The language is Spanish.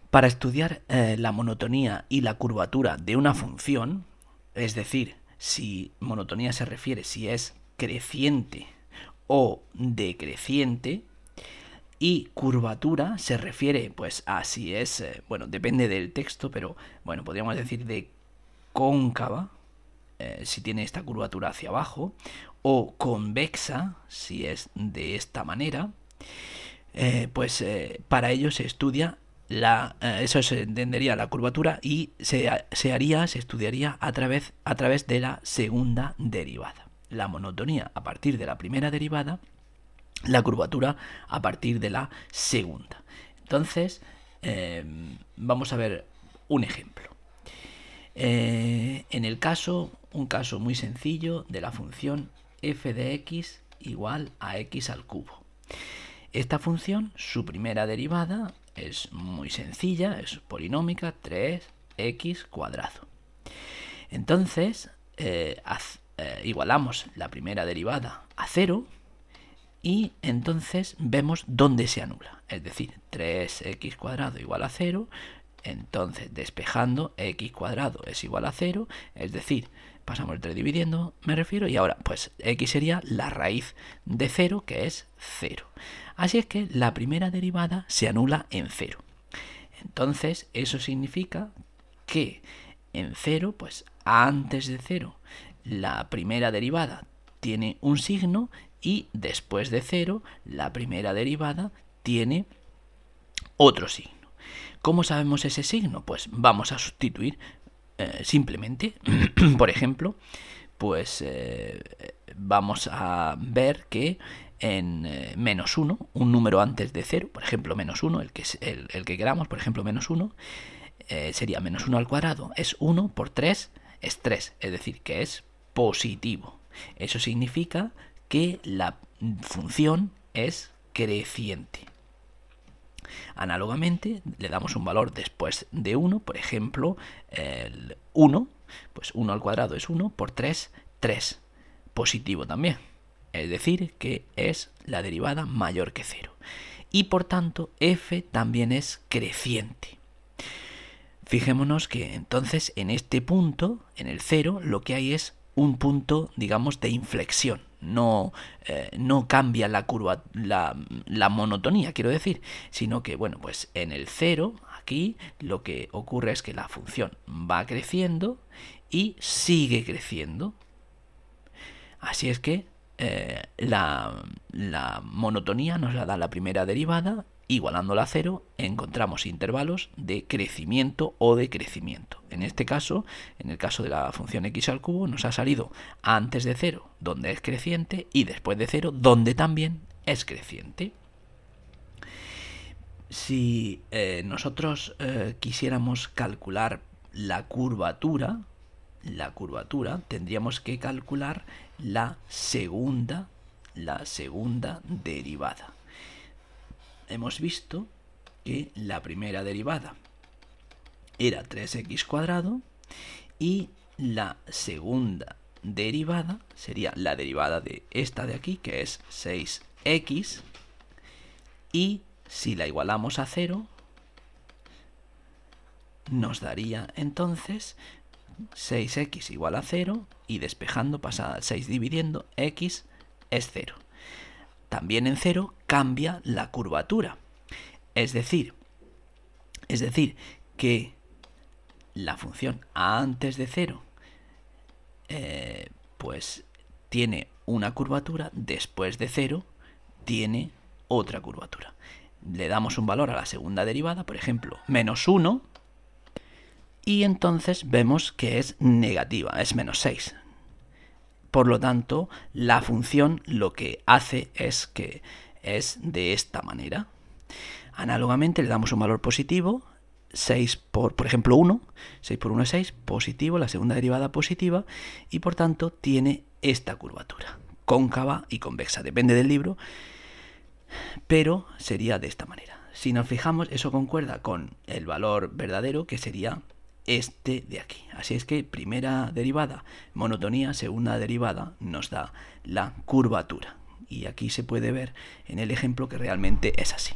Para estudiar la monotonía y la curvatura de una función, es decir, si monotonía se refiere si es creciente o decreciente, y curvatura se refiere pues a si es, bueno, depende del texto, pero bueno, podríamos decir de cóncava, si tiene esta curvatura hacia abajo, o convexa, si es de esta manera, para ello se estudia eso se entendería la curvatura y se estudiaría a través de la segunda derivada. La monotonía a partir de la primera derivada, la curvatura a partir de la segunda. Entonces, vamos a ver un ejemplo. En el caso, un caso muy sencillo de la función f de x igual a x al cubo. Esta función, su primera derivada es muy sencilla, es polinómica, 3x cuadrado. Entonces, igualamos la primera derivada a 0 y entonces vemos dónde se anula. Es decir, 3x cuadrado igual a 0, entonces despejando x cuadrado es igual a 0, es decir, pasamos el 3 dividiendo, me refiero, y ahora pues x sería la raíz de 0, que es 0. Así es que la primera derivada se anula en 0. Entonces eso significa que en 0, pues antes de 0, la primera derivada tiene un signo y después de 0, la primera derivada tiene otro signo. ¿Cómo sabemos ese signo? Pues vamos a sustituir simplemente, por ejemplo, pues vamos a ver que en menos 1, un número antes de 0, por ejemplo menos 1, el que queramos, por ejemplo menos 1, sería menos 1 al cuadrado, es 1 por 3, es 3, es decir, que es positivo. Eso significa que la función es creciente. Análogamente, le damos un valor después de 1, por ejemplo, el 1, pues 1 al cuadrado es 1 por 3, 3, positivo también. Es decir, que es la derivada mayor que 0. Y por tanto, f también es creciente. Fijémonos que entonces en este punto, en el 0, lo que hay es un punto, digamos, de inflexión. No cambia la curva, la monotonía, quiero decir, sino que, bueno, pues en el 0, aquí, lo que ocurre es que la función va creciendo y sigue creciendo. Así es que la monotonía nos la da la primera derivada. Igualándola a 0, encontramos intervalos de crecimiento o decrecimiento. En este caso, en el caso de la función x al cubo, nos ha salido antes de 0, donde es creciente, y después de 0, donde también es creciente. Si nosotros quisiéramos calcular la curvatura, tendríamos que calcular la segunda derivada. Hemos visto que la primera derivada era 3x cuadrado y la segunda derivada sería la derivada de esta de aquí, que es 6x, y si la igualamos a 0 nos daría entonces 6x igual a 0, y despejando pasa 6 dividiendo, x es 0. También en 0 cambia la curvatura. Es decir, que la función antes de 0 pues tiene una curvatura, después de 0 tiene otra curvatura. Le damos un valor a la segunda derivada, por ejemplo, menos 1, y entonces vemos que es negativa, es menos 6. Por lo tanto, la función lo que hace es que es de esta manera. Análogamente, le damos un valor positivo, 6 por ejemplo 1, 6 por 1 es 6, positivo, la segunda derivada positiva, y por tanto tiene esta curvatura, cóncava y convexa, depende del libro, pero sería de esta manera. Si nos fijamos, eso concuerda con el valor verdadero, que sería este de aquí. Así es que primera derivada, monotonía, segunda derivada, nos da la curvatura. Y aquí se puede ver en el ejemplo que realmente es así.